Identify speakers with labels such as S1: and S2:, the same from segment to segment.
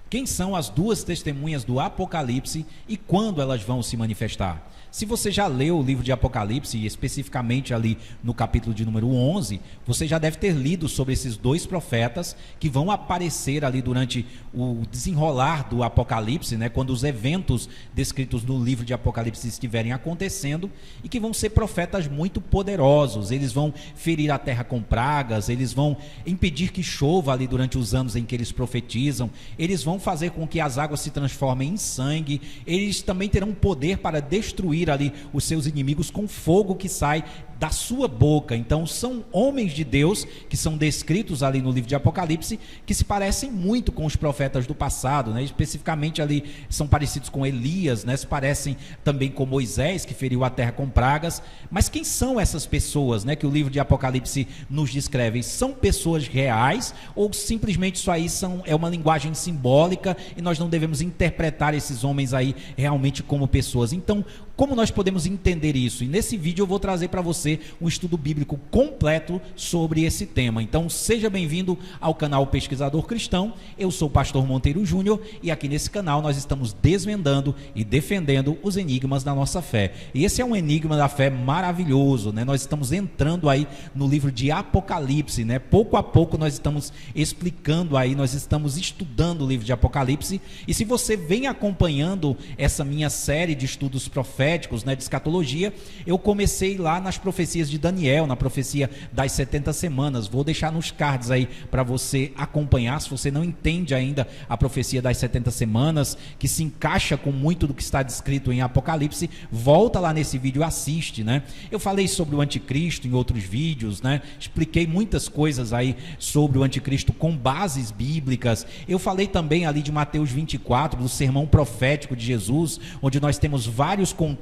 S1: Quem são as duas testemunhas do Apocalipse e quando elas vão se manifestar? Se você já leu o livro de Apocalipse, especificamente ali no capítulo de número 11, você já deve ter lido sobre esses dois profetas que vão aparecer ali durante o desenrolar do Apocalipse, né, quando os eventos descritos no livro de Apocalipse estiverem acontecendo, e que vão ser profetas muito poderosos. Eles vão ferir a terra com pragas, eles vão impedir que chova ali durante os anos em que eles profetizam, eles vão fazer com que as águas se transformem em sangue, eles também terão poder para destruir ali os seus inimigos com fogo que sai da sua boca. Então são homens de Deus que são descritos ali no livro de Apocalipse, que se parecem muito com os profetas do passado, né? Especificamente ali são parecidos com Elias, né? Se parecem também com Moisés, que feriu a terra com pragas. Mas quem são essas pessoas, né, que o livro de Apocalipse nos descreve? São pessoas reais ou simplesmente isso aí é uma linguagem simbólica e nós não devemos interpretar esses homens aí realmente como pessoas? Então, como nós podemos entender isso? E nesse vídeo eu vou trazer para você um estudo bíblico completo sobre esse tema. Então seja bem-vindo ao canal Pesquisador Cristão. Eu sou o pastor Monteiro Júnior e aqui nesse canal nós estamos desvendando e defendendo os enigmas da nossa fé. E esse é um enigma da fé maravilhoso, né? Nós estamos entrando aí no livro de Apocalipse, né? Pouco a pouco nós estamos explicando aí, nós estamos estudando o livro de Apocalipse. E se você vem acompanhando essa minha série de estudos proféticos, né, de escatologia, eu comecei lá nas profecias de Daniel, na profecia das 70 semanas. Vou deixar nos cards aí para você acompanhar, se você não entende ainda a profecia das 70 semanas, que se encaixa com muito do que está descrito em Apocalipse, volta lá nesse vídeo e assiste, né? Eu falei sobre o anticristo em outros vídeos, né? Expliquei muitas coisas aí sobre o anticristo com bases bíblicas. Eu falei também ali de Mateus 24, do sermão profético de Jesus, onde nós temos vários contextos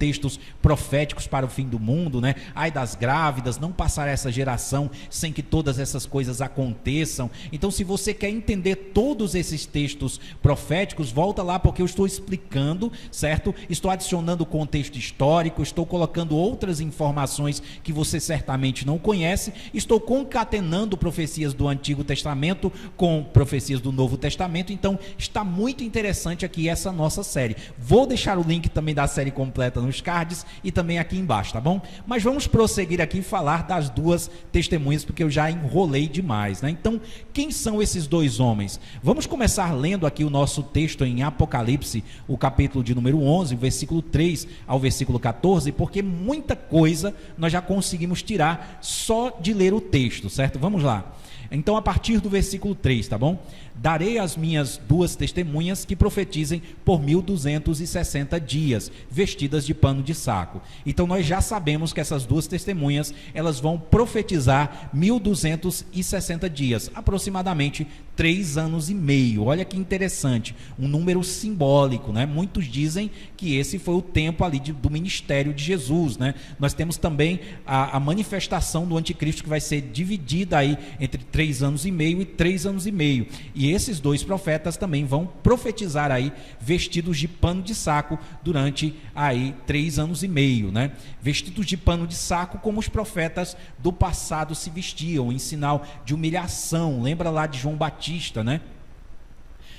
S1: proféticos para o fim do mundo, né? Ai das grávidas, não passará essa geração sem que todas essas coisas aconteçam. Então, se você quer entender todos esses textos proféticos, volta lá, porque eu estou explicando, certo? Estou adicionando contexto histórico, estou colocando outras informações que você certamente não conhece, estou concatenando profecias do Antigo Testamento com profecias do Novo Testamento. Então está muito interessante aqui essa nossa série. Vou deixar o link também da série completa nos cards e também aqui embaixo, tá bom? Mas vamos prosseguir aqui e falar das duas testemunhas, porque eu já enrolei demais, né? Então, quem são esses dois homens? Vamos começar lendo aqui o nosso texto em Apocalipse, o capítulo de número 11, versículo 3 ao versículo 14, porque muita coisa nós já conseguimos tirar só de ler o texto, certo? Vamos lá. Então, a partir do versículo 3, tá bom? Darei as minhas duas testemunhas que profetizem por 1260 dias, vestidas de pano de saco. Então, nós já sabemos que essas duas testemunhas, elas vão profetizar 1260 dias, aproximadamente 3 anos e meio. Olha que interessante, um número simbólico, né? Muitos dizem que esse foi o tempo ali do ministério de Jesus, né? Nós temos também a manifestação do anticristo, que vai ser dividida aí entre 3 anos e meio e 3 anos e meio. E esses dois profetas também vão profetizar aí vestidos de pano de saco durante aí 3 anos e meio, né? Vestidos de pano de saco como os profetas do passado se vestiam, em sinal de humilhação. Lembra lá de João Batista, né?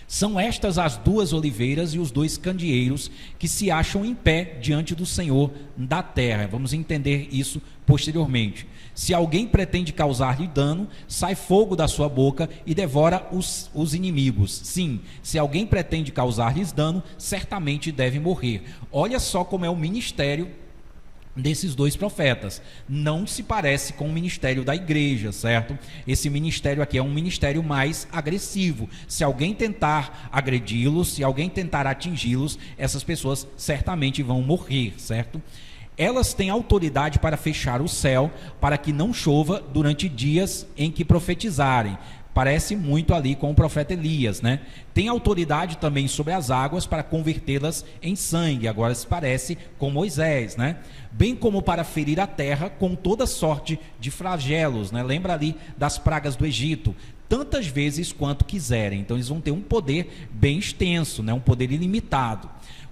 S1: São estas as duas oliveiras e os dois candeeiros que se acham em pé diante do Senhor da terra. Vamos entender isso posteriormente. Se alguém pretende causar-lhe dano, sai fogo da sua boca e devora os inimigos. Sim, se alguém pretende causar-lhes dano, certamente deve morrer. Olha só como é o ministério desses dois profetas. Não se parece com o ministério da igreja, certo? Esse ministério aqui é um ministério mais agressivo. Se alguém tentar agredi-los, se alguém tentar atingi-los, essas pessoas certamente vão morrer, certo? Elas têm autoridade para fechar o céu, para que não chova durante dias em que profetizarem. Parece muito ali com o profeta Elias, né? Tem autoridade também sobre as águas para convertê-las em sangue. Agora se parece com Moisés, né? Bem como para ferir a terra com toda sorte de flagelos, né? Lembra ali das pragas do Egito? Tantas vezes quanto quiserem. Então eles vão ter um poder bem extenso, né? Um poder ilimitado.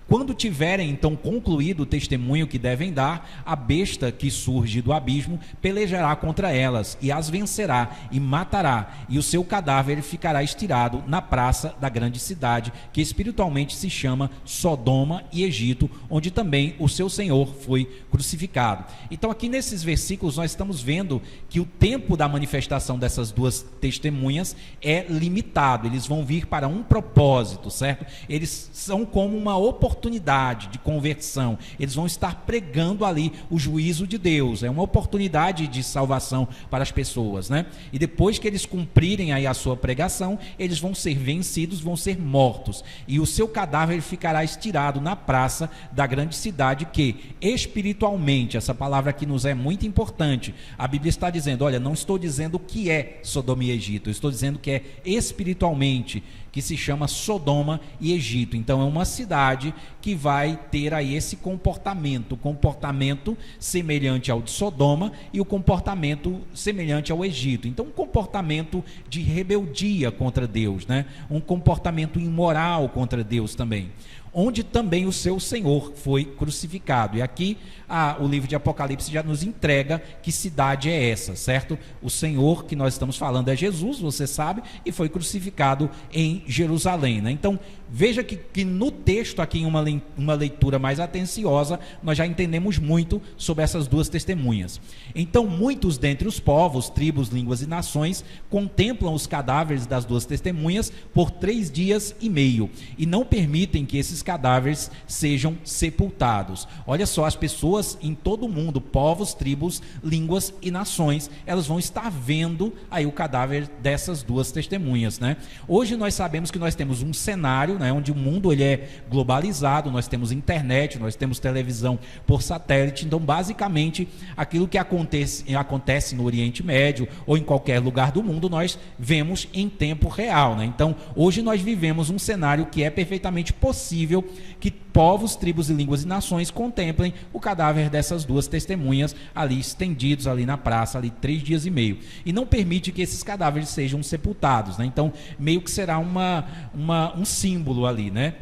S1: Quando tiverem então concluído o testemunho que devem dar, a besta que surge do abismo pelejará contra elas e as vencerá e matará, e o seu cadáver ficará estirado na praça da grande cidade, que espiritualmente se chama Sodoma e Egito, onde também o seu Senhor foi crucificado. Então aqui nesses versículos nós estamos vendo que o tempo da manifestação dessas duas testemunhas é limitado. Eles vão vir para um propósito, certo? Eles são como uma oportunidade de conversão. Eles vão estar pregando ali o juízo de Deus. É uma oportunidade de salvação para as pessoas, né? E depois que eles cumprirem aí a sua pregação, eles vão ser vencidos, vão ser mortos. E o seu cadáver ficará estirado na praça da grande cidade, que espiritualmente, essa palavra aqui nos é muito importante. A Bíblia está dizendo, olha, não estou dizendo que é Sodoma e Egito, eu estou dizendo que é espiritualmente, que se chama Sodoma e Egito. Então é uma cidade que vai ter aí esse comportamento semelhante ao de Sodoma e o comportamento semelhante ao Egito. Então um comportamento de rebeldia contra Deus, né? Um comportamento imoral contra Deus também, onde também o seu Senhor foi crucificado. E aqui o livro de Apocalipse já nos entrega que cidade é essa, certo? O Senhor que nós estamos falando é Jesus, você sabe, e foi crucificado em Jerusalém, né? Então veja que no texto aqui, em uma leitura mais atenciosa, nós já entendemos muito sobre essas duas testemunhas. Então muitos dentre os povos, tribos, línguas e nações contemplam os cadáveres das duas testemunhas por 3 dias e meio e não permitem que esses cadáveres sejam sepultados. Olha só, as pessoas em todo o mundo, povos, tribos, línguas e nações, elas vão estar vendo aí o cadáver dessas duas testemunhas, né? Hoje nós sabemos que nós temos um cenário, né, onde o mundo ele é globalizado, nós temos internet, nós temos televisão por satélite. Então basicamente aquilo que acontece no Oriente Médio ou em qualquer lugar do mundo, nós vemos em tempo real, né? Então hoje nós vivemos um cenário que é perfeitamente possível que povos, tribos e línguas e nações contemplem o cadáver dessas duas testemunhas ali estendidos ali na praça, ali 3 dias e meio, e não permite que esses cadáveres sejam sepultados, né? Então meio que será um símbolo ali, né?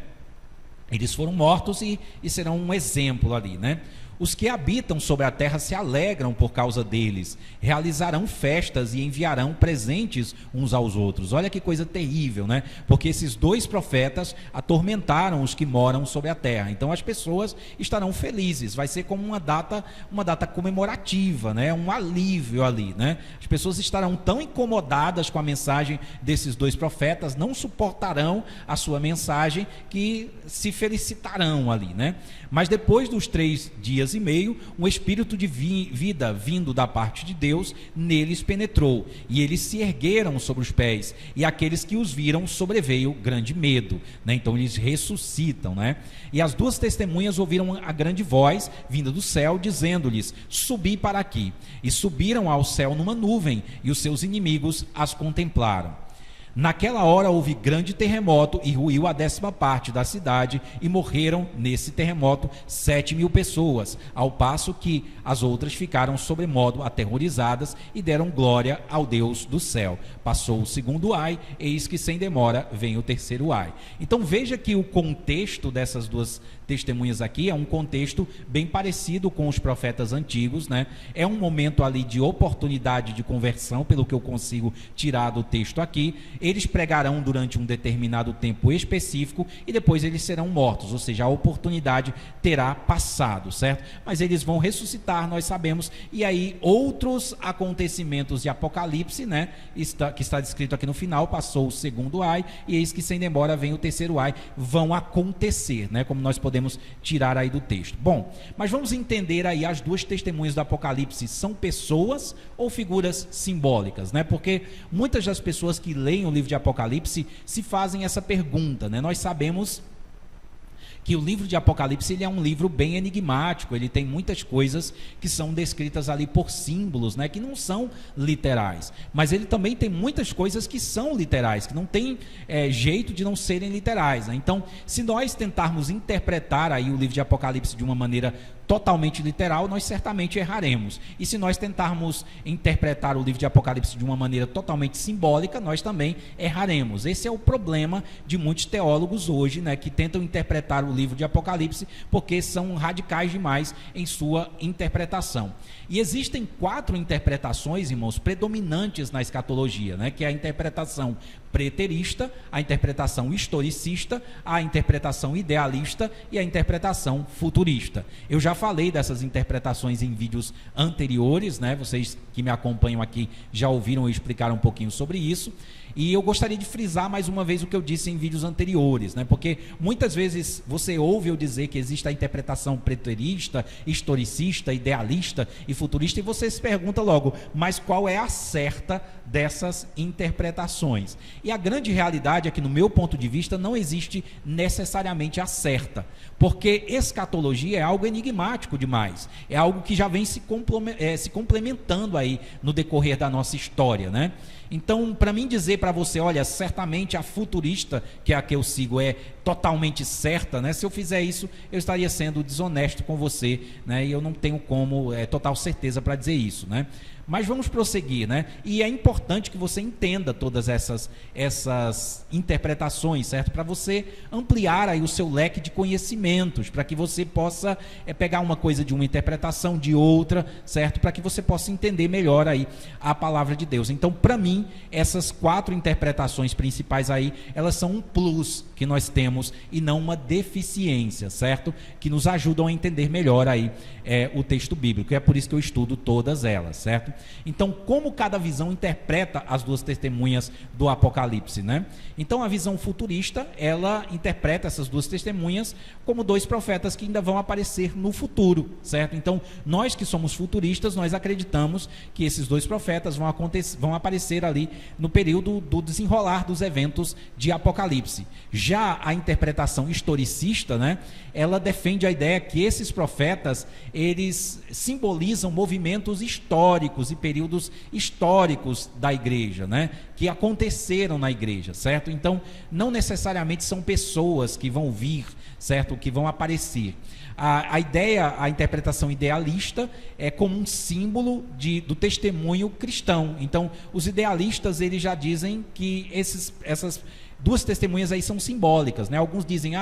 S1: Eles foram mortos e serão um exemplo ali, né? Os que habitam sobre a terra se alegram por causa deles, realizarão festas e enviarão presentes uns aos outros. Olha que coisa terrível, né? Porque esses 2 profetas atormentaram os que moram sobre a terra. Então as pessoas estarão felizes, vai ser como uma data comemorativa, né? Um alívio ali, né? As pessoas estarão tão incomodadas com a mensagem desses 2 profetas, não suportarão a sua mensagem, que se felicitarão ali, né? Mas depois dos 3 dias e meio, um espírito de vida vindo da parte de Deus neles penetrou, e eles se ergueram sobre os pés, e aqueles que os viram sobreveio grande medo, né? Então eles ressuscitam, né? E as 2 testemunhas ouviram a grande voz vinda do céu, dizendo-lhes: subi para aqui. E subiram ao céu numa nuvem, e os seus inimigos as contemplaram. Naquela hora houve grande terremoto e ruiu a 10ª parte da cidade, e morreram nesse terremoto 7.000 pessoas, ao passo que as outras ficaram sobremodo aterrorizadas e deram glória ao Deus do céu. Passou o 2º ai, eis que sem demora vem o 3º ai. Então veja que o contexto dessas duas testemunhas aqui é um contexto bem parecido com os profetas antigos, né? É um momento ali de oportunidade de conversão, pelo que eu consigo tirar do texto aqui. Eles pregarão durante um determinado tempo específico e depois eles serão mortos, ou seja, a oportunidade terá passado, certo? Mas eles vão ressuscitar, nós sabemos, e aí outros acontecimentos de Apocalipse, né, que está descrito aqui no final: passou o 2º ai, e eis que sem demora vem o 3º ai, vão acontecer, né, como nós podemos tirar aí do texto. Bom, mas vamos entender aí, as 2 testemunhas do Apocalipse são pessoas ou figuras simbólicas, né? Porque muitas das pessoas que leem o livro de Apocalipse se fazem essa pergunta, né? Nós sabemos que o livro de Apocalipse ele é um livro bem enigmático, ele tem muitas coisas que são descritas ali por símbolos, né, que não são literais, mas ele também tem muitas coisas que são literais, que não tem jeito de não serem literais, né? Então, se nós tentarmos interpretar aí o livro de Apocalipse de uma maneira totalmente literal, nós certamente erraremos. E se nós tentarmos interpretar o livro de Apocalipse de uma maneira totalmente simbólica, nós também erraremos. Esse é o problema de muitos teólogos hoje, né, que tentam interpretar o livro de Apocalipse porque são radicais demais em sua interpretação. E existem 4 interpretações, irmãos, predominantes na escatologia, né, que é a interpretação preterista, a interpretação historicista, a interpretação idealista e a interpretação futurista. Eu já falei dessas interpretações em vídeos anteriores, né? Vocês que me acompanham aqui já ouviram eu explicar um pouquinho sobre isso. E eu gostaria de frisar mais uma vez o que eu disse em vídeos anteriores, né? Porque muitas vezes você ouve eu dizer que existe a interpretação preterista, historicista, idealista e futurista, e você se pergunta logo, mas qual é a certa dessas interpretações? E a grande realidade é que, no meu ponto de vista, não existe necessariamente a certa, porque escatologia é algo enigmático demais, é algo que já vem se complementando aí no decorrer da nossa história, né? Então, para mim dizer para você, olha, certamente a futurista, que é a que eu sigo, é totalmente certa, né? Se eu fizer isso, eu estaria sendo desonesto com você, né? E eu não tenho como total certeza para dizer isso, né? Mas vamos prosseguir, né? E é importante que você entenda todas essas interpretações, certo? Para você ampliar aí o seu leque de conhecimentos, para que você possa pegar uma coisa de uma interpretação, de outra, certo? Para que você possa entender melhor aí a palavra de Deus. Então, para mim, essas 4 interpretações principais aí, elas são um plus que nós temos e não uma deficiência, certo? Que nos ajudam a entender melhor aí o texto bíblico. E é por isso que eu estudo todas elas, certo? Então, como cada visão interpreta as 2 testemunhas do Apocalipse, né? Então, a visão futurista, ela interpreta essas 2 testemunhas como 2 profetas que ainda vão aparecer no futuro, certo? Então, nós que somos futuristas, nós acreditamos que esses 2 profetas vão aparecer ali no período do desenrolar dos eventos de Apocalipse. Já a interpretação historicista, né? Ela defende a ideia que esses profetas, eles simbolizam movimentos históricos e períodos históricos da igreja, né? Que aconteceram na igreja, certo? Então, não necessariamente são pessoas que vão vir, certo? Que vão aparecer. A ideia, a interpretação idealista é como um símbolo do testemunho cristão. Então, os idealistas, eles já dizem que essas 2 testemunhas aí são simbólicas, né? Alguns dizem,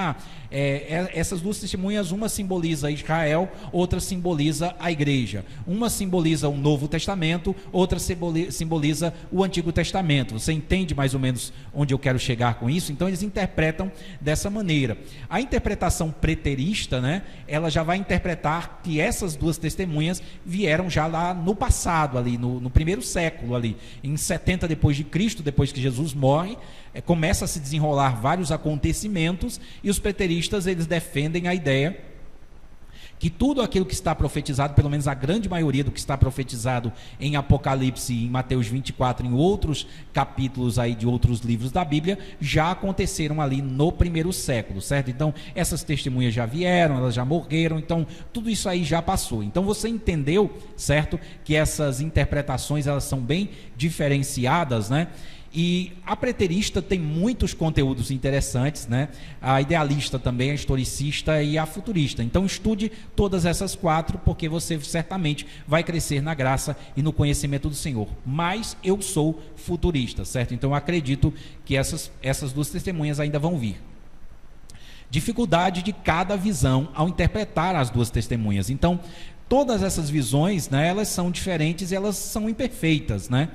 S1: essas 2 testemunhas, uma simboliza Israel, outra simboliza a igreja. Uma simboliza o Novo Testamento, outra simboliza o Antigo Testamento. Você entende mais ou menos onde eu quero chegar com isso? Então, eles interpretam dessa maneira. A interpretação preterista, né? Ela já vai interpretar que essas 2 testemunhas vieram já lá no passado, ali no primeiro século, ali em 70 depois de Cristo, depois que Jesus morre, começa a se desenrolar vários acontecimentos, e os preteristas, eles defendem a ideia que tudo aquilo que está profetizado, pelo menos a grande maioria do que está profetizado em Apocalipse, em Mateus 24, em outros capítulos aí de outros livros da Bíblia, já aconteceram ali no primeiro século, certo? Então, essas testemunhas já vieram, elas já morreram, então, tudo isso aí já passou. Então, você entendeu, certo? Que essas interpretações, elas são bem diferenciadas, né? E a preterista tem muitos conteúdos interessantes, né? A idealista também, a historicista e a futurista. Então, estude todas essas 4, porque você certamente vai crescer na graça e no conhecimento do Senhor. Mas eu sou futurista, certo? Então, eu acredito que essas 2 testemunhas ainda vão vir. Dificuldade de cada visão ao interpretar as 2 testemunhas. Então, todas essas visões, né, elas são diferentes e elas são imperfeitas, né?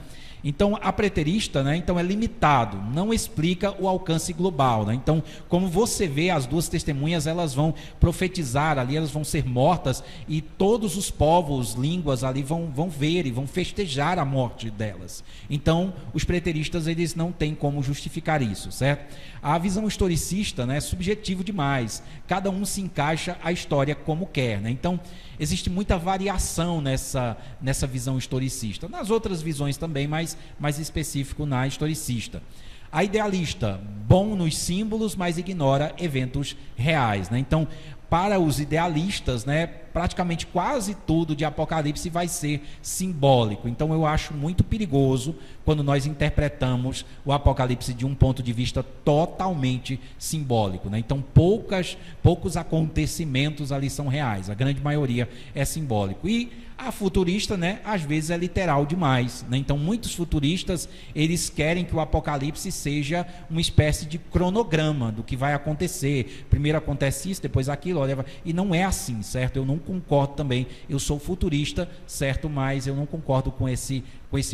S1: Então, a preterista, né, então é limitado, não explica o alcance global, né? Então, como você vê, as 2 testemunhas, elas vão profetizar ali, elas vão ser mortas, e todos os povos, línguas ali vão ver e vão festejar a morte delas. Então, os preteristas, eles não têm como justificar isso, certo? A visão historicista, né, é subjetivo demais, cada um se encaixa a história como quer, né? Então, existe muita variação nessa visão historicista, nas outras visões também, mas mais específico na historicista. A idealista, bom nos símbolos, mas ignora eventos reais, né? Então, para os idealistas, né, praticamente quase tudo de Apocalipse vai ser simbólico. Então eu acho muito perigoso quando nós interpretamos o Apocalipse de um ponto de vista totalmente simbólico, né? Então poucos acontecimentos ali são reais, a grande maioria é simbólico. E a futurista, né, às vezes é literal demais, né? Então muitos futuristas, eles querem que o Apocalipse seja uma espécie de cronograma do que vai acontecer. Primeiro acontece isso, depois aquilo, olha, e não é assim, certo? Eu não concordo também, eu sou futurista, certo? Mas eu não concordo com esse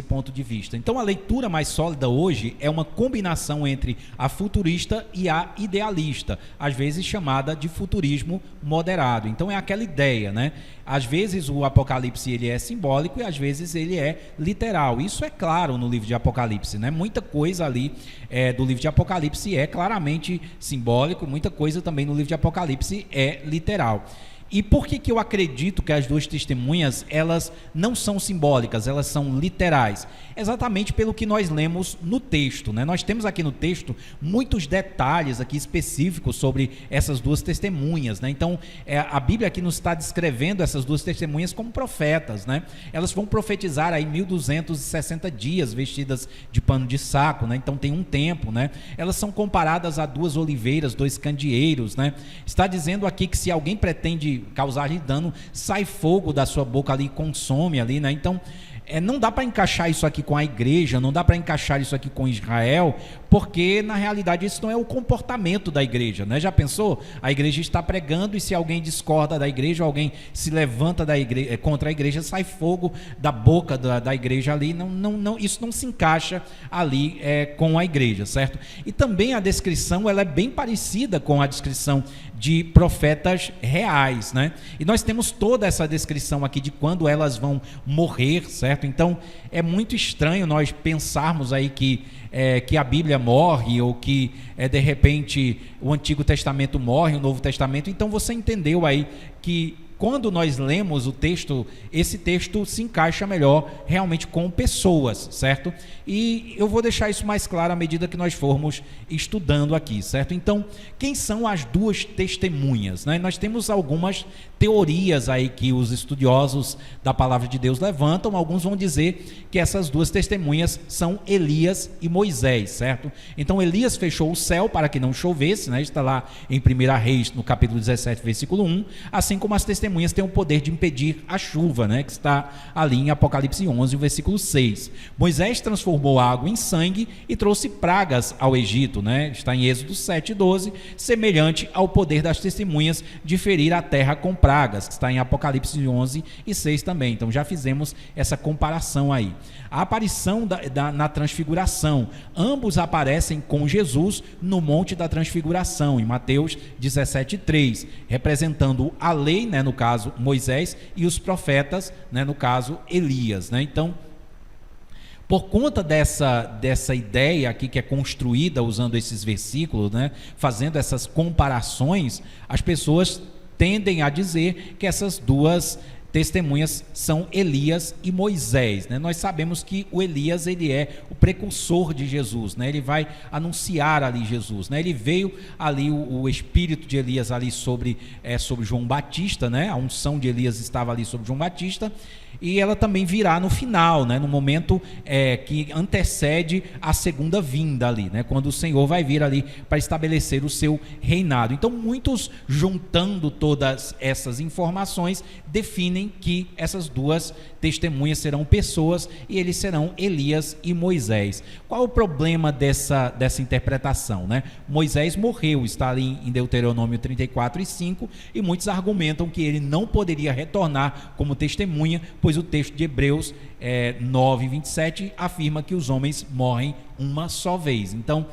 S1: ponto de vista. Então a leitura mais sólida hoje é uma combinação entre a futurista e a idealista, às vezes chamada de futurismo moderado. Então é aquela ideia, né? Às vezes o Apocalipse ele é simbólico e às vezes ele é literal. Isso é claro no livro de Apocalipse, né? Muita coisa ali do livro de Apocalipse é claramente simbólico, muita coisa também no livro de Apocalipse é literal. E por que eu acredito que as duas testemunhas, elas não são simbólicas, elas são literais? Exatamente pelo que nós lemos no texto, né? Nós temos aqui no texto muitos detalhes aqui específicos sobre essas duas testemunhas, né? Então, a Bíblia aqui nos está descrevendo essas duas testemunhas como profetas, né? Elas vão profetizar aí 1260 dias vestidas de pano de saco, né? Então tem um tempo, né? Elas são comparadas a duas oliveiras, dois candeeiros, né? Está dizendo aqui que se alguém pretende causar-lhe dano, sai fogo da sua boca ali e consome ali, né? Então, não dá para encaixar isso aqui com a igreja, não dá para encaixar isso aqui com Israel, porque na realidade isso não é o comportamento da igreja, né? Já pensou? A igreja está pregando e se alguém discorda da igreja, alguém se levanta contra a igreja, sai fogo da boca da igreja ali, isso não se encaixa ali com a igreja, certo? E também a descrição, ela é bem parecida com a descrição de profetas reais, né? E nós temos toda essa descrição aqui de quando elas vão morrer, certo? Então é muito estranho nós pensarmos aí que a Bíblia morre ou que de repente o Antigo Testamento morre, o Novo Testamento. Então você entendeu aí que quando nós lemos o texto, esse texto se encaixa melhor realmente com pessoas, certo? E eu vou deixar isso mais claro à medida que nós formos estudando aqui, certo? Então, quem são as duas testemunhas, né? Nós temos algumas teorias aí que os estudiosos da palavra de Deus levantam. Alguns vão dizer que essas duas testemunhas são Elias e Moisés, certo? Então Elias fechou o céu para que não chovesse, né? Está lá em 1 Reis, no capítulo 17, versículo 1, assim como as testemunhas têm o poder de impedir a chuva, né? Que está ali em Apocalipse 11, versículo 6. Moisés transformou a água em sangue e trouxe pragas ao Egito, né? Está em Êxodo 7, 12, semelhante ao poder das testemunhas de ferir a terra com pragas, que está em Apocalipse 11 e 6 também. Então já fizemos essa comparação aí. A aparição na transfiguração, ambos aparecem com Jesus no Monte da Transfiguração, em Mateus 17, 3, representando a lei, né, no caso Moisés, e os profetas, né, no caso Elias, né? Então, por conta dessa ideia aqui que é construída usando esses versículos, né, fazendo essas comparações, as pessoas tendem a dizer que essas duas testemunhas são Elias e Moisés, né? Nós sabemos que o Elias, ele é o precursor de Jesus, né? Ele vai anunciar ali Jesus, né? Ele veio ali, o espírito de Elias ali sobre João Batista, né? A unção de Elias estava ali sobre João Batista, e ela também virá no final, né? No momento que antecede a segunda vinda ali, né? Quando o Senhor vai vir ali para estabelecer o seu reinado. Então muitos, juntando todas essas informações, definem que essas duas testemunhas serão pessoas e eles serão Elias e Moisés. Qual o problema dessa interpretação, né? Moisés morreu, está ali em Deuteronômio 34 e 5, e muitos argumentam que ele não poderia retornar como testemunha, pois o texto de Hebreus 9, 27 afirma que os homens morrem uma só vez. Então,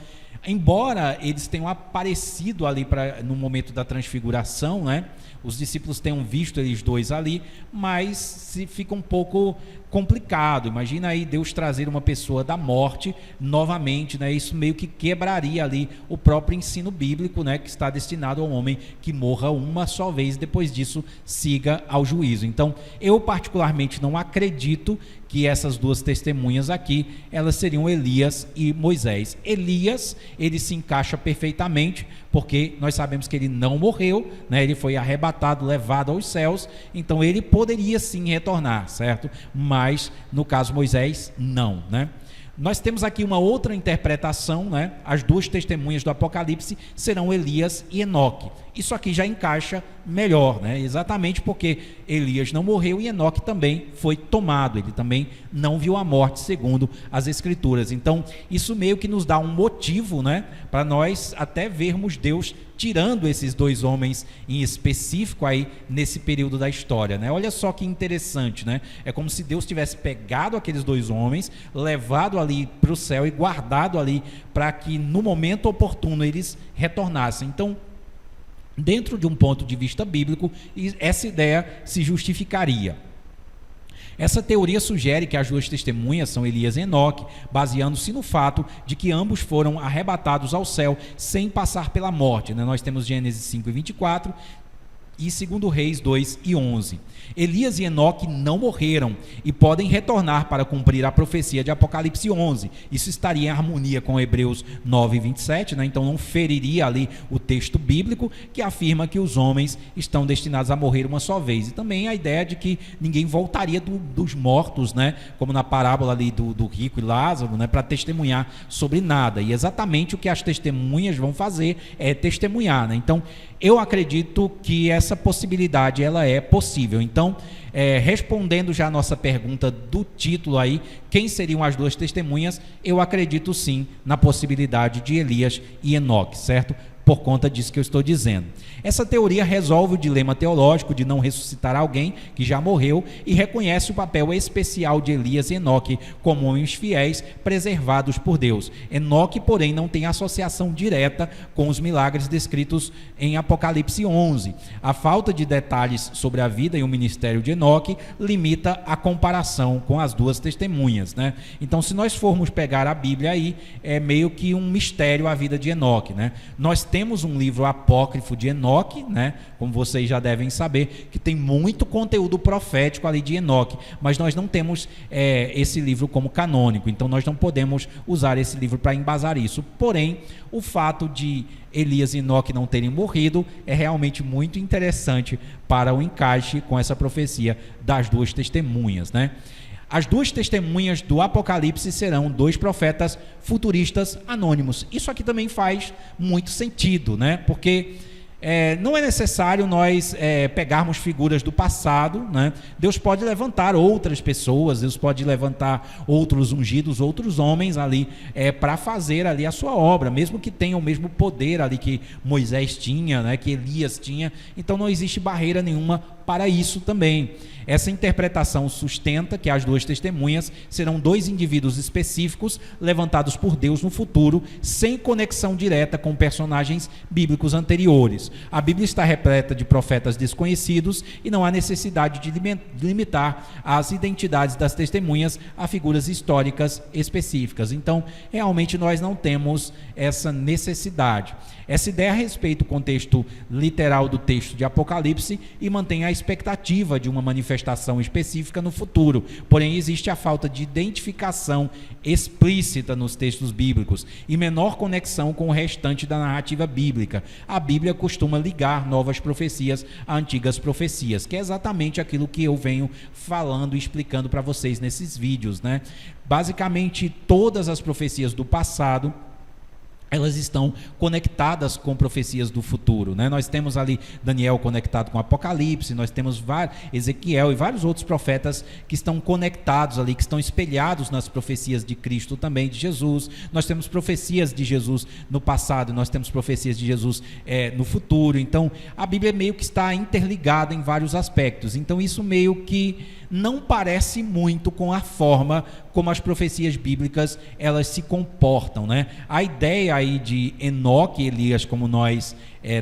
S1: embora eles tenham aparecido ali no momento da transfiguração, né? Os discípulos tenham visto eles dois ali, mas fica um pouco complicado. Imagina aí Deus trazer uma pessoa da morte novamente, né? Isso meio que quebraria ali o próprio ensino bíblico, né? Que está destinado ao homem que morra uma só vez, depois disso siga ao juízo. Então, eu particularmente não acredito que essas duas testemunhas aqui, elas seriam Elias e Moisés. Elias, ele se encaixa perfeitamente, porque nós sabemos que ele não morreu, né? Ele foi arrebatado, levado aos céus, então ele poderia sim retornar, certo? Mas, no caso Moisés, não, né? Nós temos aqui uma outra interpretação, né? As duas testemunhas do Apocalipse serão Elias e Enoque. Isso aqui já encaixa melhor, né? Exatamente porque Elias não morreu e Enoque também foi tomado. Ele também não viu a morte, segundo as Escrituras. Então, isso meio que nos dá um motivo, né? Para nós até vermos Deus tirando esses dois homens em específico aí nesse período da história, né? Olha só que interessante, né? É como se Deus tivesse pegado aqueles dois homens, levado ali para o céu e guardado ali para que no momento oportuno eles retornassem. Então, dentro de um ponto de vista bíblico, essa ideia se justificaria. Essa teoria sugere que as duas testemunhas são Elias e Enoque, baseando-se no fato de que ambos foram arrebatados ao céu sem passar pela morte, né? Nós temos Gênesis 5:24 e 2 Reis 2:11. Elias e Enoque não morreram e podem retornar para cumprir a profecia de Apocalipse 11. Isso estaria em harmonia com Hebreus 9:27, né? Então não feriria ali o texto bíblico que afirma que os homens estão destinados a morrer uma só vez. E também a ideia de que ninguém voltaria dos mortos, né? Como na parábola ali do rico e Lázaro, né? Para testemunhar sobre nada. E exatamente o que as testemunhas vão fazer é testemunhar, né? Então, eu acredito que essa possibilidade ela é possível. Então, respondendo já a nossa pergunta do título aí, quem seriam as duas testemunhas? Eu acredito sim na possibilidade de Elias e Enoque, certo? Por conta disso que eu estou dizendo. Essa teoria resolve o dilema teológico de não ressuscitar alguém que já morreu e reconhece o papel especial de Elias e Enoque como homens fiéis preservados por Deus. Enoque, porém, não tem associação direta com os milagres descritos em Apocalipse 11. A falta de detalhes sobre a vida e o ministério de Enoque limita a comparação com as duas testemunhas, né? Então, se nós formos pegar a Bíblia aí, é meio que um mistério a vida de Enoque, né? Nós temos um livro apócrifo de Enoque, né? Como vocês já devem saber, que tem muito conteúdo profético ali de Enoque, mas nós não temos esse livro como canônico, então nós não podemos usar esse livro para embasar isso. Porém, o fato de Elias e Enoque não terem morrido é realmente muito interessante para o encaixe com essa profecia das duas testemunhas, né? As duas testemunhas do Apocalipse serão dois profetas futuristas anônimos. Isso aqui também faz muito sentido, né? Porque não é necessário nós pegarmos figuras do passado, né? Deus pode levantar outras pessoas, Deus pode levantar outros ungidos, outros homens ali para fazer ali a sua obra, mesmo que tenham o mesmo poder ali que Moisés tinha, né? Que Elias tinha. Então não existe barreira nenhuma para isso também. Essa interpretação sustenta que as duas testemunhas serão dois indivíduos específicos levantados por Deus no futuro, sem conexão direta com personagens bíblicos anteriores. A Bíblia está repleta de profetas desconhecidos e não há necessidade de limitar as identidades das testemunhas a figuras históricas específicas. Então, realmente nós não temos essa necessidade. Essa ideia respeita o contexto literal do texto de Apocalipse e mantém a expectativa de uma manifestação específica no futuro. Porém, existe a falta de identificação explícita nos textos bíblicos e menor conexão com o restante da narrativa bíblica. A Bíblia costuma ligar novas profecias a antigas profecias, que é exatamente aquilo que eu venho falando e explicando para vocês nesses vídeos, né? Basicamente, todas as profecias do passado, elas estão conectadas com profecias do futuro, né? Nós temos ali Daniel conectado com Apocalipse, nós temos Ezequiel e vários outros profetas que estão conectados ali, que estão espelhados nas profecias de Cristo também, de Jesus. Nós temos profecias de Jesus no passado, nós temos profecias de Jesus no futuro. Então, a Bíblia meio que está interligada em vários aspectos. Então, isso meio que não parece muito com a forma como as profecias bíblicas elas se comportam, né? A ideia aí de Enoque e Elias, como nós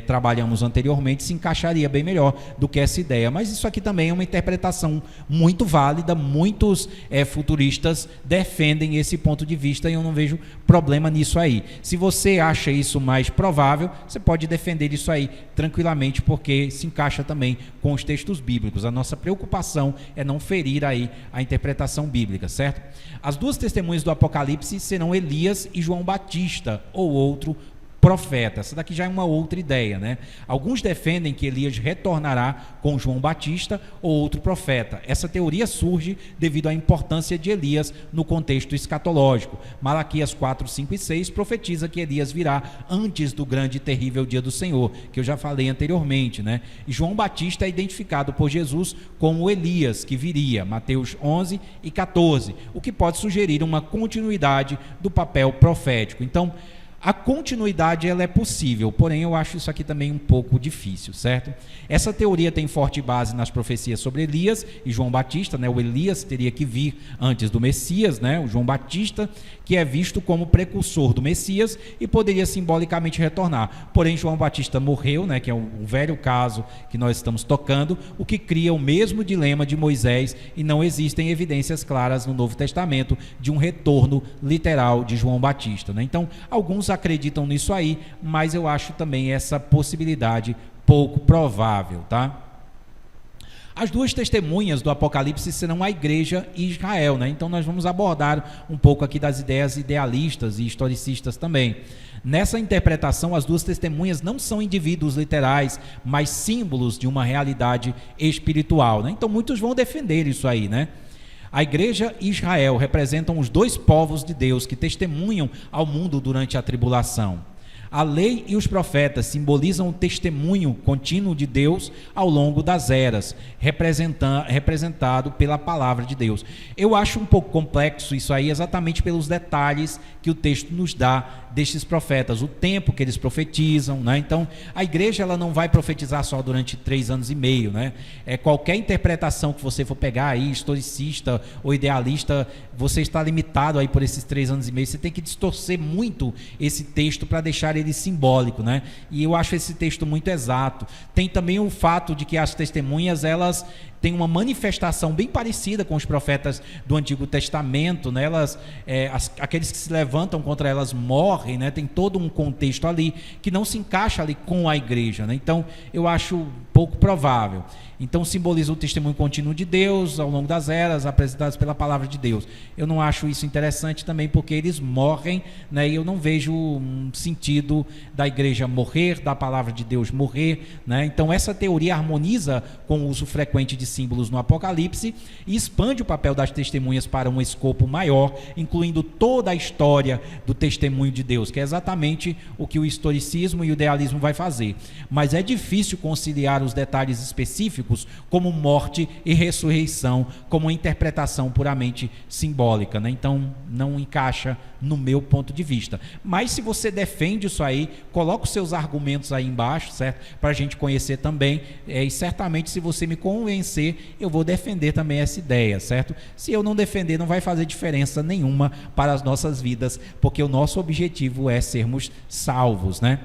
S1: trabalhamos anteriormente, se encaixaria bem melhor do que essa ideia. Mas isso aqui também é uma interpretação muito válida, muitos futuristas defendem esse ponto de vista e eu não vejo problema nisso aí. Se você acha isso mais provável, você pode defender isso aí tranquilamente, porque se encaixa também com os textos bíblicos. A nossa preocupação é não ferir aí a interpretação bíblica, certo? As duas testemunhas do Apocalipse serão Elias e João Batista, ou outro profeta. Essa daqui já é uma outra ideia, né? Alguns defendem que Elias retornará com João Batista ou outro profeta. Essa teoria surge devido à importância de Elias no contexto escatológico. Malaquias 4, 5 e 6 profetiza que Elias virá antes do grande e terrível dia do Senhor, que eu já falei anteriormente, né? E João Batista é identificado por Jesus como Elias, que viria, Mateus 11 e 14, o que pode sugerir uma continuidade do papel profético. Então, a continuidade ela é possível, porém eu acho isso aqui também um pouco difícil, certo? Essa teoria tem forte base nas profecias sobre Elias e João Batista, né? O Elias teria que vir antes do Messias, né? O João Batista, que é visto como precursor do Messias e poderia simbolicamente retornar. Porém, João Batista morreu, né? Que é um velho caso que nós estamos tocando, o que cria o mesmo dilema de Moisés e não existem evidências claras no Novo Testamento de um retorno literal de João Batista, né? Então, alguns acreditam nisso aí, mas eu acho também essa possibilidade pouco provável, tá? As duas testemunhas do Apocalipse serão a igreja e Israel, né? Então nós vamos abordar um pouco aqui das ideias idealistas e historicistas também. Nessa interpretação, as duas testemunhas não são indivíduos literais, mas símbolos de uma realidade espiritual, né? Então muitos vão defender isso aí, né? A igreja e Israel representam os dois povos de Deus que testemunham ao mundo durante a tribulação. A lei e os profetas simbolizam o testemunho contínuo de Deus ao longo das eras, representado pela palavra de Deus. Eu acho um pouco complexo isso aí, exatamente pelos detalhes que o texto nos dá destes profetas, o tempo que eles profetizam, né? Então, a igreja ela não vai profetizar só durante 3 anos e meio, né? Qualquer interpretação que você for pegar aí, historicista ou idealista, você está limitado aí por esses 3 anos e meio. Você tem que distorcer muito esse texto para deixar ele simbólico, né? E eu acho esse texto muito exato. Tem também o fato de que as testemunhas, elas têm uma manifestação bem parecida com os profetas do Antigo Testamento, né? Aqueles que se levantam contra elas morrem, né? Tem todo um contexto ali que não se encaixa ali com a igreja, né? Então eu acho pouco provável. Então simboliza o testemunho contínuo de Deus ao longo das eras, apresentados pela palavra de Deus. Eu não acho isso interessante também, porque eles morrem, né? E eu não vejo um sentido da igreja morrer, da palavra de Deus morrer, né? Então essa teoria harmoniza com o uso frequente de símbolos no Apocalipse e expande o papel das testemunhas para um escopo maior, incluindo toda a história do testemunho de Deus, que é exatamente o que o historicismo e o idealismo vai fazer. Mas é difícil conciliar os detalhes específicos, como morte e ressurreição, como interpretação puramente simbólica, né? Então não encaixa no meu ponto de vista. Mas se você defende isso aí, coloca os seus argumentos aí embaixo, certo? Para a gente conhecer também, e certamente se você me convencer, eu vou defender também essa ideia, certo? Se eu não defender, não vai fazer diferença nenhuma para as nossas vidas, porque o nosso objetivo é sermos salvos, né?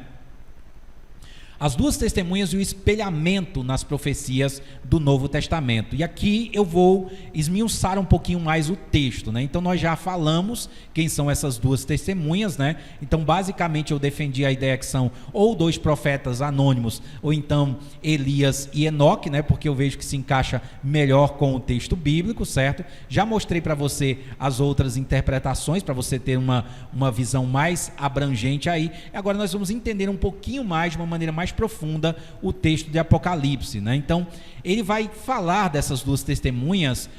S1: As duas testemunhas e o espelhamento nas profecias do Novo Testamento. E aqui eu vou esmiuçar um pouquinho mais o texto, né? Então nós já falamos quem são essas duas testemunhas, né? Então basicamente eu defendi a ideia que são ou 2 profetas anônimos, ou então Elias e Enoque, né? Porque eu vejo que se encaixa melhor com o texto bíblico, certo? Já mostrei para você as outras interpretações, para você ter uma visão mais abrangente aí. Agora nós vamos entender um pouquinho mais, de uma maneira mais profunda, o texto de Apocalipse, né? Então ele vai falar dessas duas testemunhas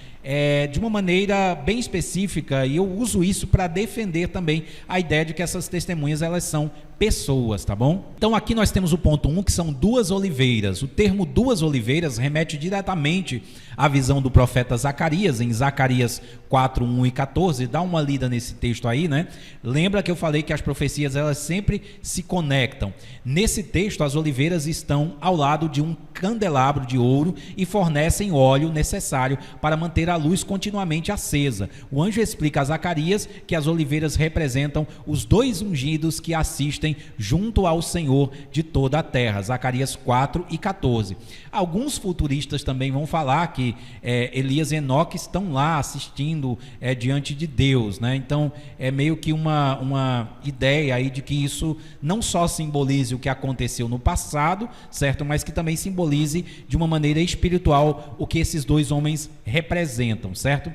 S1: de uma maneira bem específica, e eu uso isso para defender também a ideia de que essas testemunhas elas são pessoas, tá bom? Então aqui nós temos o ponto 1, que são 2 oliveiras. O termo 2 oliveiras remete diretamente à visão do profeta Zacarias, em Zacarias 4, 1 e 14. Dá uma lida nesse texto aí, né? Lembra que eu falei que as profecias elas sempre se conectam. Nesse texto, as oliveiras estão ao lado de um candelabro de ouro e fornecem óleo necessário para manter a luz continuamente acesa. O anjo explica a Zacarias que as oliveiras representam os 2 ungidos que assistem existem junto ao Senhor de toda a terra. Zacarias 4:14. Alguns futuristas também vão falar que Elias e Enoque estão lá assistindo diante de Deus, né? Então é meio que uma ideia aí de que isso não só simbolize o que aconteceu no passado, certo? Mas que também simbolize de uma maneira espiritual o que esses dois homens representam, certo?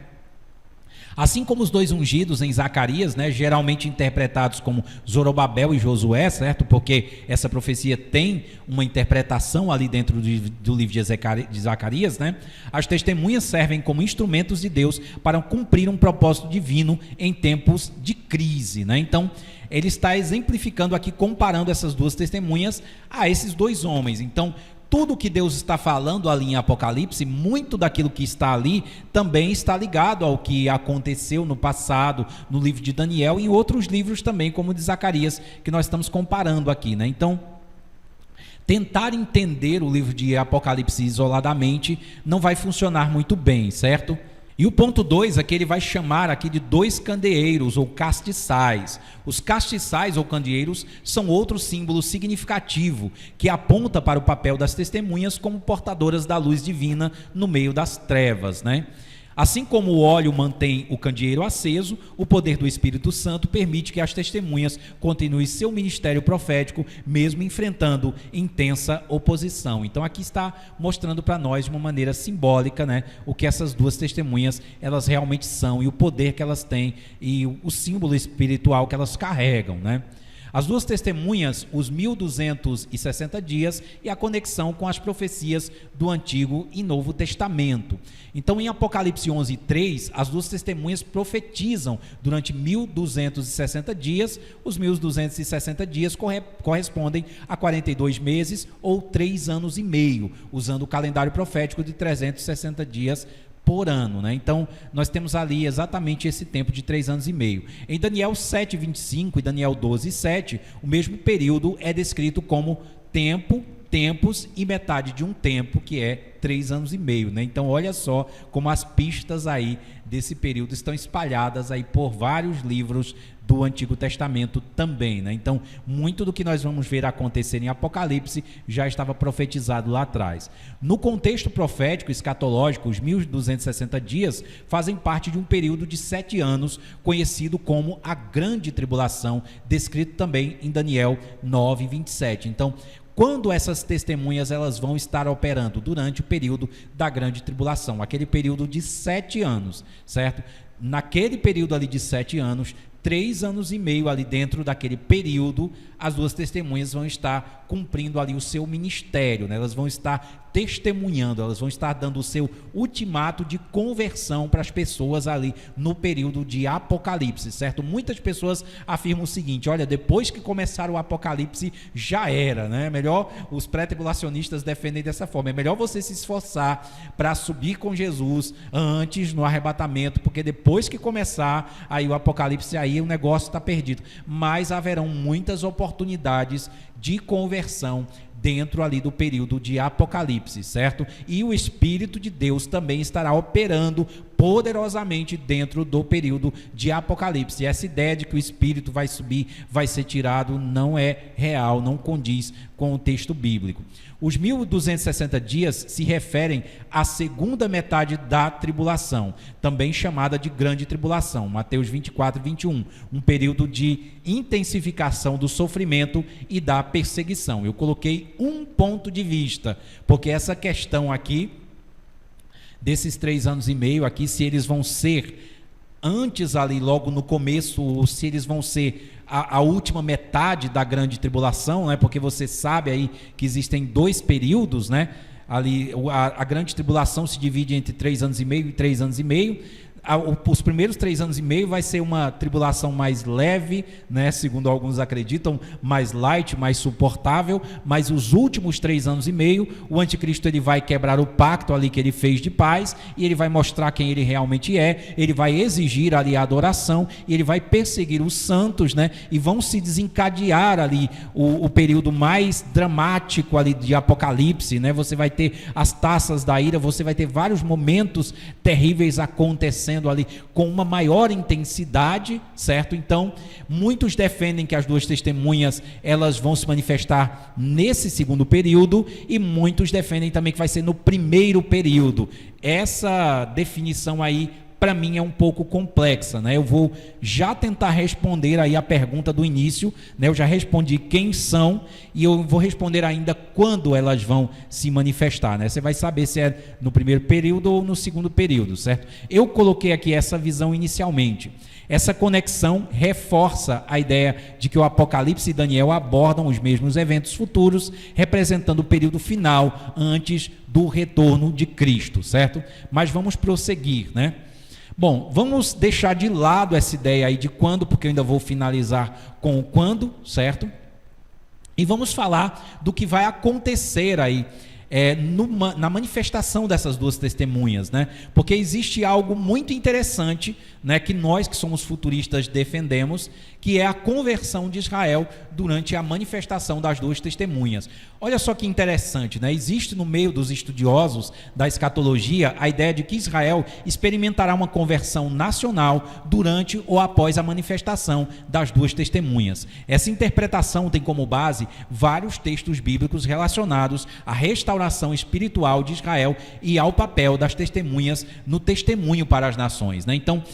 S1: Assim como os dois ungidos em Zacarias, né, geralmente interpretados como Zorobabel e Josué, certo? Porque essa profecia tem uma interpretação ali dentro do livro de Zacarias, né? As testemunhas servem como instrumentos de Deus para cumprir um propósito divino em tempos de crise, né? Então, ele está exemplificando aqui, comparando essas duas testemunhas a esses dois homens. Então, tudo que Deus está falando ali em Apocalipse, muito daquilo que está ali também está ligado ao que aconteceu no passado, no livro de Daniel e em outros livros também, como o de Zacarias, que nós estamos comparando aqui, né? Então, tentar entender o livro de Apocalipse isoladamente não vai funcionar muito bem, certo? E o ponto 2 aqui, ele vai chamar aqui de dois candeeiros ou castiçais. Os castiçais ou candeeiros são outro símbolo significativo que aponta para o papel das testemunhas como portadoras da luz divina no meio das trevas, né? Assim como o óleo mantém o candeeiro aceso, o poder do Espírito Santo permite que as testemunhas continuem seu ministério profético, mesmo enfrentando intensa oposição. Então aqui está mostrando para nós de uma maneira simbólica, né, o que essas duas testemunhas elas realmente são e o poder que elas têm e o símbolo espiritual que elas carregam, né? As duas testemunhas, os 1260 dias e a conexão com as profecias do Antigo e Novo Testamento. Então, em Apocalipse 11:3, as duas testemunhas profetizam durante 1260 dias. Os 1260 dias correspondem a 42 meses ou 3 anos e meio, usando o calendário profético de 360 dias por ano, né? Então, nós temos ali exatamente esse tempo de 3 anos e meio. Em Daniel 7:25 e Daniel 12:7, o mesmo período é descrito como tempos e metade de um tempo, que é 3 anos e meio, né? Então, olha só como as pistas aí desse período estão espalhadas aí por vários livros do Antigo Testamento também, né? Então, muito do que nós vamos ver acontecer em Apocalipse já estava profetizado lá atrás. No contexto profético escatológico, os 1260 dias fazem parte de um período de 7 anos, conhecido como a Grande Tribulação, descrito também em Daniel 9:27. Então, quando essas testemunhas elas vão estar operando? Durante o período da Grande Tribulação, aquele período de 7 anos, certo? Naquele período ali de 7 anos, 3 anos e meio ali dentro daquele período, as duas testemunhas vão estar cumprindo ali o seu ministério, né? Elas vão estar testemunhando, elas vão estar dando o seu ultimato de conversão para as pessoas ali no período de Apocalipse, certo? Muitas pessoas afirmam o seguinte: olha, depois que começar o Apocalipse já era, né? Melhor, os pré-tribulacionistas defendem dessa forma, é melhor você se esforçar para subir com Jesus antes no arrebatamento, porque depois que começar aí o Apocalipse, aí o negócio está perdido. Mas haverão muitas oportunidades de conversão dentro ali do período de Apocalipse, certo? E o Espírito de Deus também estará operando poderosamente dentro do período de Apocalipse. E essa ideia de que o Espírito vai subir, vai ser tirado, não é real, não condiz com o texto bíblico. Os 1260 dias se referem à segunda metade da tribulação, também chamada de Grande Tribulação, Mateus 24:21, um período de intensificação do sofrimento e da perseguição. Eu coloquei um ponto de vista, porque essa questão aqui, desses 3 anos e meio aqui, se eles vão ser antes ali, logo no começo, ou se eles vão ser a última metade da Grande Tribulação, né? Porque você sabe aí que existem 2 períodos, né? Ali, a Grande Tribulação se divide entre 3 anos e meio e 3 anos e meio. Os primeiros 3 anos e meio vai ser uma tribulação mais leve, né, segundo alguns acreditam, mais light, mais suportável, mas os últimos 3 anos e meio, o anticristo ele vai quebrar o pacto ali que ele fez de paz, e ele vai mostrar quem ele realmente é, ele vai exigir ali a adoração, e ele vai perseguir os santos, né, e vão se desencadear ali o período mais dramático ali de Apocalipse, né, você vai ter as taças da ira, você vai ter vários momentos terríveis acontecendo acontecendo ali com uma maior intensidade, certo? Então, muitos defendem que as duas testemunhas, elas vão se manifestar nesse segundo período, e muitos defendem também que vai ser no primeiro período. Essa definição aí, para mim, é um pouco complexa, né? Eu vou já tentar responder aí a pergunta do início, né? Eu já respondi quem são, e eu vou responder ainda quando elas vão se manifestar, né? Você vai saber se é no primeiro período ou no segundo período, certo? Eu coloquei aqui essa visão inicialmente. Essa conexão reforça a ideia de que o Apocalipse e Daniel abordam os mesmos eventos futuros, representando o período final antes do retorno de Cristo, certo? Mas vamos prosseguir, né? Bom, vamos deixar de lado essa ideia aí de quando, porque eu ainda vou finalizar com o quando, certo? E vamos falar do que vai acontecer aí na manifestação dessas duas testemunhas, né? Porque existe algo muito interessante, né, que nós que somos futuristas defendemos, que é a conversão de Israel durante a manifestação das duas testemunhas. Olha só que interessante, né? Existe no meio dos estudiosos da escatologia a ideia de que Israel experimentará uma conversão nacional durante ou após a manifestação das duas testemunhas. Essa interpretação tem como base vários textos bíblicos relacionados à restauração espiritual de Israel e ao papel das testemunhas no testemunho para as nações, né? Então,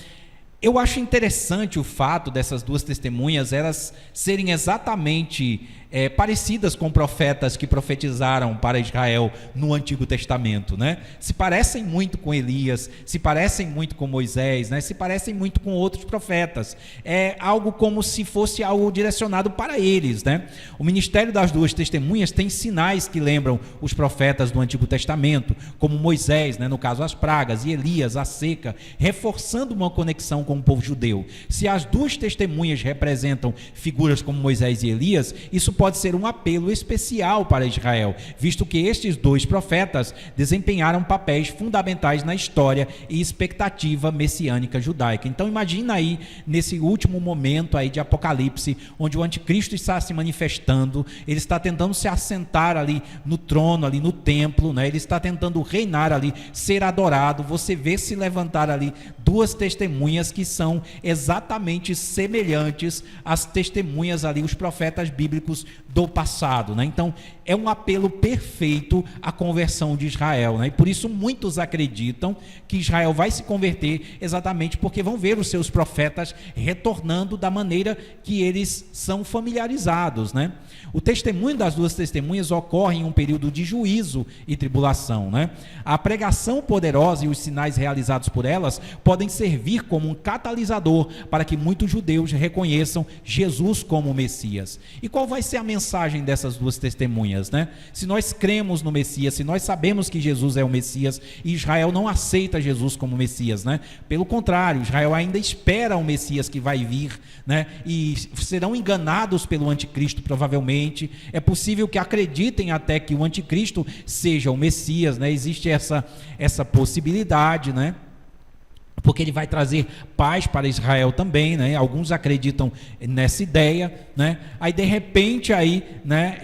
S1: eu acho interessante o fato dessas duas testemunhas, elas serem exatamente parecidas com profetas que profetizaram para Israel no Antigo Testamento, né? Se parecem muito com Elias, se parecem muito com Moisés, né? Se parecem muito com outros profetas. É algo como se fosse algo direcionado para eles, né? O ministério das duas testemunhas tem sinais que lembram os profetas do Antigo Testamento, como Moisés, né? No caso as pragas, e Elias, a seca, reforçando uma conexão com o povo judeu. Se as duas testemunhas representam figuras como Moisés e Elias, isso pode ser um apelo especial para Israel, visto que estes dois profetas desempenharam papéis fundamentais na história e expectativa messiânica judaica. Então imagina aí, nesse último momento aí de Apocalipse, onde o anticristo está se manifestando, ele está tentando se assentar ali no trono, ali no templo, né? Ele está tentando reinar ali, ser adorado. Você vê se levantar ali duas testemunhas que são exatamente semelhantes às testemunhas ali, os profetas bíblicos do passado, né? Então é um apelo perfeito à conversão de Israel, né? E por isso muitos acreditam que Israel vai se converter exatamente porque vão ver os seus profetas retornando da maneira que eles são familiarizados, né? O testemunho das duas testemunhas ocorre em um período de juízo e tribulação, né? A pregação poderosa e os sinais realizados por elas podem servir como um catalisador para que muitos judeus reconheçam Jesus como o Messias. E qual vai ser a mensagem dessas duas testemunhas, né? Se nós cremos no Messias, se nós sabemos que Jesus é o Messias, e Israel não aceita Jesus como Messias, né? Pelo contrário, Israel ainda espera o Messias que vai vir, né? E serão enganados pelo anticristo provavelmente. É possível que acreditem até que o anticristo seja o Messias, né? Existe essa possibilidade, né? Porque ele vai trazer paz para Israel também, né? Alguns acreditam nessa ideia, né? Aí de repente aí, né?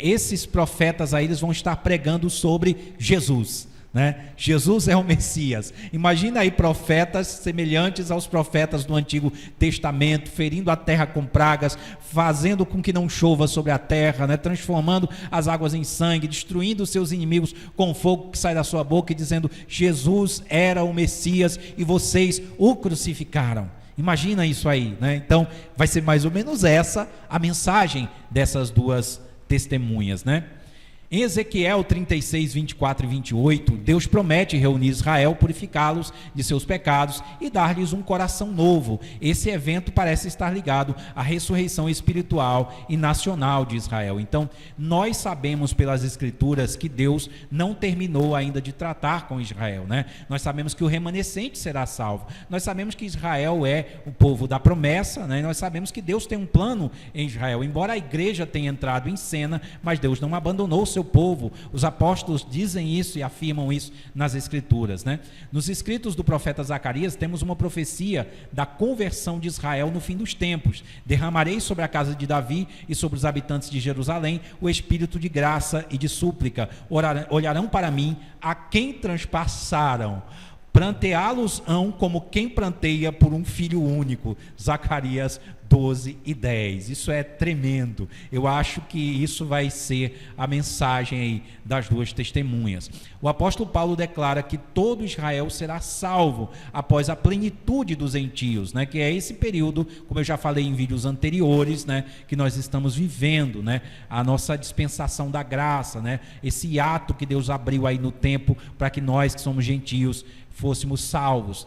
S1: Esses profetas aí, eles vão estar pregando sobre Jesus, né? Jesus é o Messias. Imagina aí profetas semelhantes aos profetas do Antigo Testamento, ferindo a terra com pragas, fazendo com que não chova sobre a terra, né? Transformando as águas em sangue, destruindo os seus inimigos com fogo que sai da sua boca e dizendo: Jesus era o Messias e vocês o crucificaram. Imagina isso aí, né? Então vai ser mais ou menos essa a mensagem dessas duas testemunhas, né? Em Ezequiel 36, 24 e 28, Deus promete reunir Israel, purificá-los de seus pecados e dar-lhes um coração novo. Esse evento parece estar ligado à ressurreição espiritual e nacional de Israel. Então, nós sabemos pelas Escrituras que Deus não terminou ainda de tratar com Israel, né? Nós sabemos que o remanescente será salvo. Nós sabemos que Israel é o povo da promessa, né? Nós sabemos que Deus tem um plano em Israel. Embora a igreja tenha entrado em cena, mas Deus não abandonou o seu povo. Os apóstolos dizem isso e afirmam isso nas Escrituras, né? Nos escritos do profeta Zacarias temos uma profecia da conversão de Israel no fim dos tempos. Derramarei sobre a casa de Davi e sobre os habitantes de Jerusalém o espírito de graça e de súplica. Olharão para mim a quem transpassaram. Pranteá-los-ão como quem pranteia por um filho único. Zacarias 12:10. Isso é tremendo. Eu acho que isso vai ser a mensagem aí das duas testemunhas. O apóstolo Paulo declara que todo Israel será salvo após a plenitude dos gentios, né? Que é esse período, como eu já falei em vídeos anteriores, né? Que nós estamos vivendo, né? A nossa dispensação da graça, né? Esse ato que Deus abriu aí no tempo para que nós que somos gentios fôssemos salvos.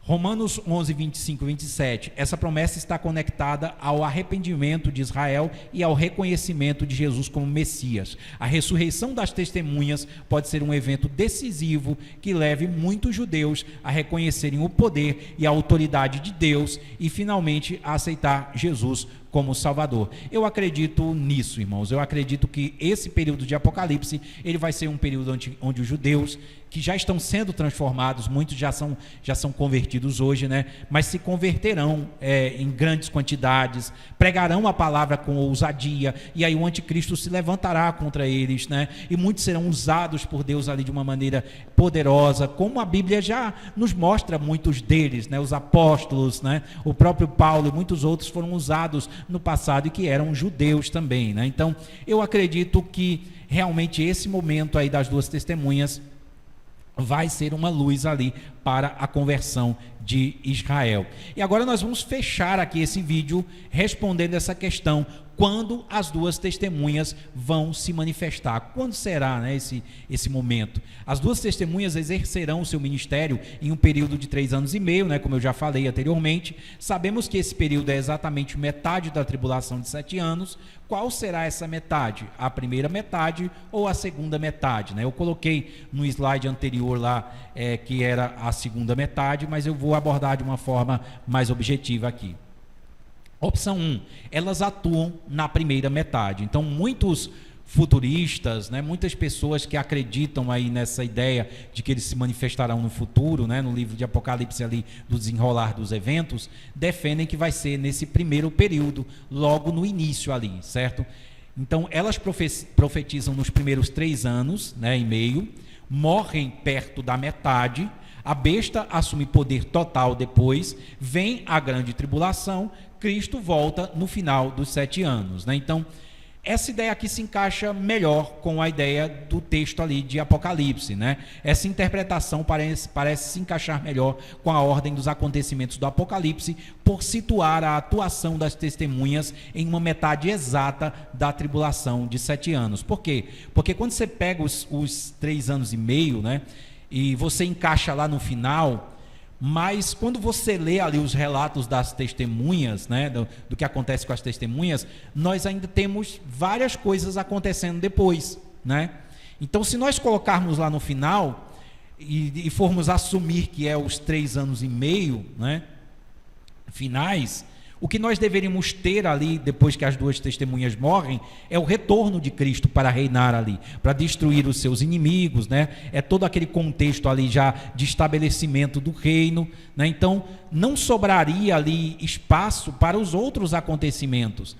S1: Romanos 11:25-27, essa promessa está conectada ao arrependimento de Israel e ao reconhecimento de Jesus como Messias. A ressurreição das testemunhas pode ser um evento decisivo que leve muitos judeus a reconhecerem o poder e a autoridade de Deus e finalmente a aceitar Jesus como Salvador. Eu acredito nisso, irmãos. Eu acredito que esse período de Apocalipse, ele vai ser um período onde os judeus que já estão sendo transformados, muitos já são convertidos hoje, né? Mas se converterão em grandes quantidades, pregarão a palavra com ousadia, e aí o anticristo se levantará contra eles, né? E muitos serão usados por Deus ali de uma maneira poderosa, como a Bíblia já nos mostra muitos deles, né? Os apóstolos, né? O próprio Paulo e muitos outros foram usados no passado e que eram judeus também, né? Então, eu acredito que realmente esse momento aí das duas testemunhas vai ser uma luz ali para a conversão de Israel. E agora nós vamos fechar aqui esse vídeo respondendo essa questão: quando as duas testemunhas vão se manifestar? Quando será, né, esse momento? As duas testemunhas exercerão o seu ministério em um período de 3 anos e meio, né, como eu já falei anteriormente. Sabemos que esse período é exatamente metade da tribulação de 7 anos. Qual será essa metade? A primeira metade ou a segunda metade, né? Eu coloquei no slide anterior lá que era a segunda metade, mas eu vou abordar de uma forma mais objetiva aqui. Opção 1, elas atuam na primeira metade. Então, muitos futuristas, né, muitas pessoas que acreditam aí nessa ideia de que eles se manifestarão no futuro, né, no livro de Apocalipse ali, do desenrolar dos eventos, defendem que vai ser nesse primeiro período, logo no início ali, certo? Então, elas profetizam nos primeiros 3 anos, né, e meio, morrem perto da metade. A besta assume poder total depois, vem a grande tribulação, Cristo volta no final dos 7 anos, né? Então, essa ideia aqui se encaixa melhor com a ideia do texto ali de Apocalipse, né? Essa interpretação parece se encaixar melhor com a ordem dos acontecimentos do Apocalipse, por situar a atuação das testemunhas em uma metade exata da tribulação de 7 anos. Por quê? Porque quando você pega os 3 anos e meio, né, e você encaixa lá no final, mas quando você lê ali os relatos das testemunhas, né, do que acontece com as testemunhas, nós ainda temos várias coisas acontecendo depois, né? Então, se nós colocarmos lá no final e formos assumir que é os 3 anos e meio, né, finais, o que nós deveríamos ter ali, depois que as duas testemunhas morrem, é o retorno de Cristo para reinar ali, para destruir os seus inimigos, né? É todo aquele contexto ali já de estabelecimento do reino, né? Então, não sobraria ali espaço para os outros acontecimentos.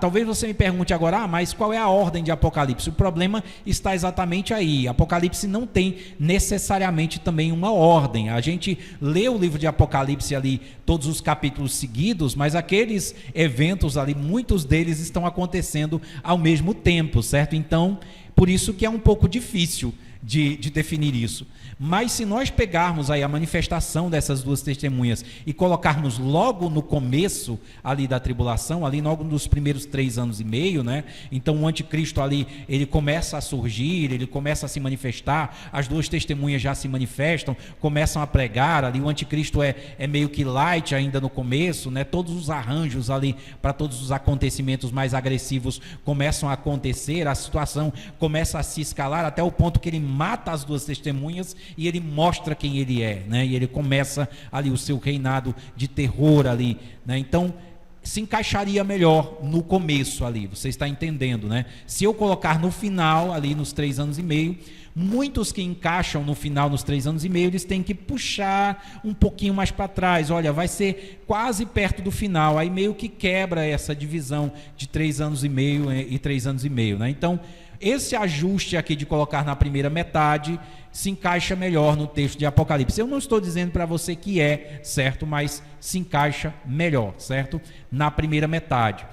S1: Talvez você me pergunte agora, mas qual é a ordem de Apocalipse? O problema está exatamente aí. Apocalipse não tem necessariamente também uma ordem. A gente lê o livro de Apocalipse ali, todos os capítulos seguidos, mas aqueles eventos ali, muitos deles estão acontecendo ao mesmo tempo, certo? Então, por isso que é um pouco difícil de definir isso. Mas se nós pegarmos aí a manifestação dessas duas testemunhas e colocarmos logo no começo ali da tribulação, ali logo nos primeiros 3 anos e meio, né? Então o anticristo ali, ele começa a surgir, ele começa a se manifestar, as duas testemunhas já se manifestam, começam a pregar ali, o anticristo é meio que light ainda no começo, né? Todos os arranjos ali para todos os acontecimentos mais agressivos começam a acontecer, a situação começa a se escalar até o ponto que ele mata as duas testemunhas e ele mostra quem ele é, né? E ele começa ali o seu reinado de terror ali, né? Então, se encaixaria melhor no começo ali, você está entendendo, né? Se eu colocar no final ali nos 3 anos e meio, muitos que encaixam no final nos 3 anos e meio, eles têm que puxar um pouquinho mais para trás, olha, vai ser quase perto do final, aí meio que quebra essa divisão de 3 anos e meio e 3 anos e meio, né? Então, esse ajuste aqui de colocar na primeira metade se encaixa melhor no texto de Apocalipse. Eu não estou dizendo para você que é, certo? Mas se encaixa melhor, certo? Na primeira metade.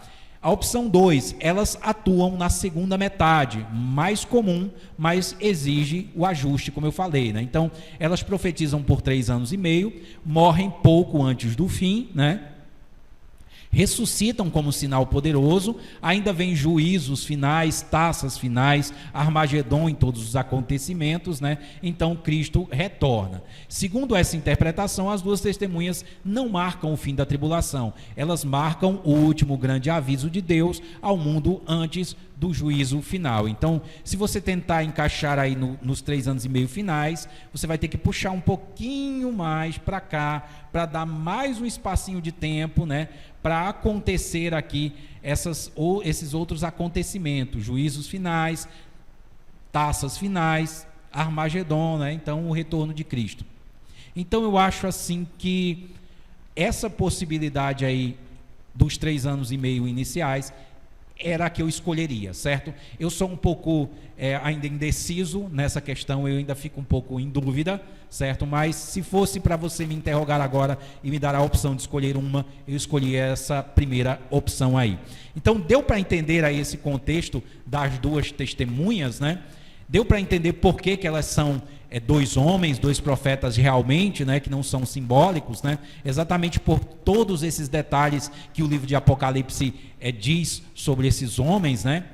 S1: A opção 2, elas atuam na segunda metade, mais comum, mas exige o ajuste, como eu falei, né? Então, elas profetizam por 3 anos e meio, morrem pouco antes do fim, né? Ressuscitam como sinal poderoso, ainda vem juízos finais, taças finais, Armagedon em todos os acontecimentos, né? Então Cristo retorna. Segundo essa interpretação, as duas testemunhas não marcam o fim da tribulação, elas marcam o último grande aviso de Deus ao mundo antes do juízo final. Então, se você tentar encaixar aí nos 3 anos e meio finais, você vai ter que puxar um pouquinho mais para cá, para dar mais um espacinho de tempo, né, para acontecer aqui esses outros acontecimentos, juízos finais, taças finais, Armagedon, né, então o retorno de Cristo. Então, eu acho assim que essa possibilidade aí dos 3 anos e meio iniciais era a que eu escolheria, certo? Eu sou um pouco ainda indeciso nessa questão, eu ainda fico um pouco em dúvida, certo? Mas se fosse para você me interrogar agora e me dar a opção de escolher uma, eu escolhi essa primeira opção aí. Então, deu para entender aí esse contexto das duas testemunhas, né? Deu para entender por que elas são 2 homens, 2 profetas realmente, né, que não são simbólicos, né, exatamente por todos esses detalhes que o livro de Apocalipse diz sobre esses homens, né.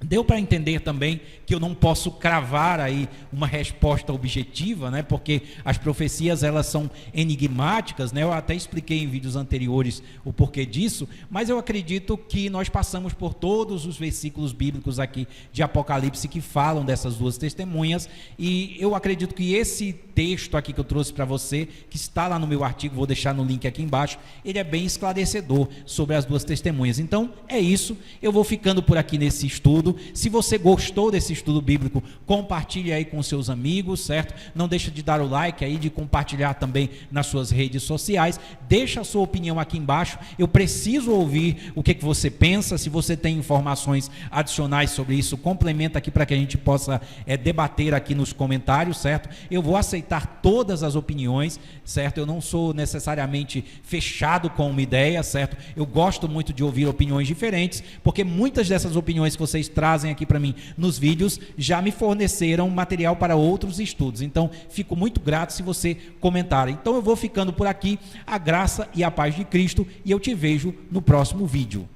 S1: Deu para entender também que eu não posso cravar aí uma resposta objetiva, né? Porque as profecias elas são enigmáticas, né? Eu até expliquei em vídeos anteriores o porquê disso, mas eu acredito que nós passamos por todos os versículos bíblicos aqui de Apocalipse que falam dessas duas testemunhas, e eu acredito que esse texto aqui que eu trouxe para você, que está lá no meu artigo, vou deixar no link aqui embaixo, ele é bem esclarecedor sobre as duas testemunhas. Então, é isso, eu vou ficando por aqui nesse estudo. Se você gostou desse estudo bíblico, compartilhe aí com seus amigos, certo? Não deixa de dar o like aí, de compartilhar também nas suas redes sociais. Deixa a sua opinião aqui embaixo. Eu preciso ouvir o que você pensa. Se você tem informações adicionais sobre isso, complementa aqui para que a gente possa debater aqui nos comentários, certo? Eu vou aceitar todas as opiniões, certo? Eu não sou necessariamente fechado com uma ideia, certo? Eu gosto muito de ouvir opiniões diferentes, porque muitas dessas opiniões que vocês trazem aqui para mim nos vídeos já me forneceram material para outros estudos. Então, fico muito grato se você comentar. Então, eu vou ficando por aqui. A graça e a paz de Cristo, e eu te vejo no próximo vídeo.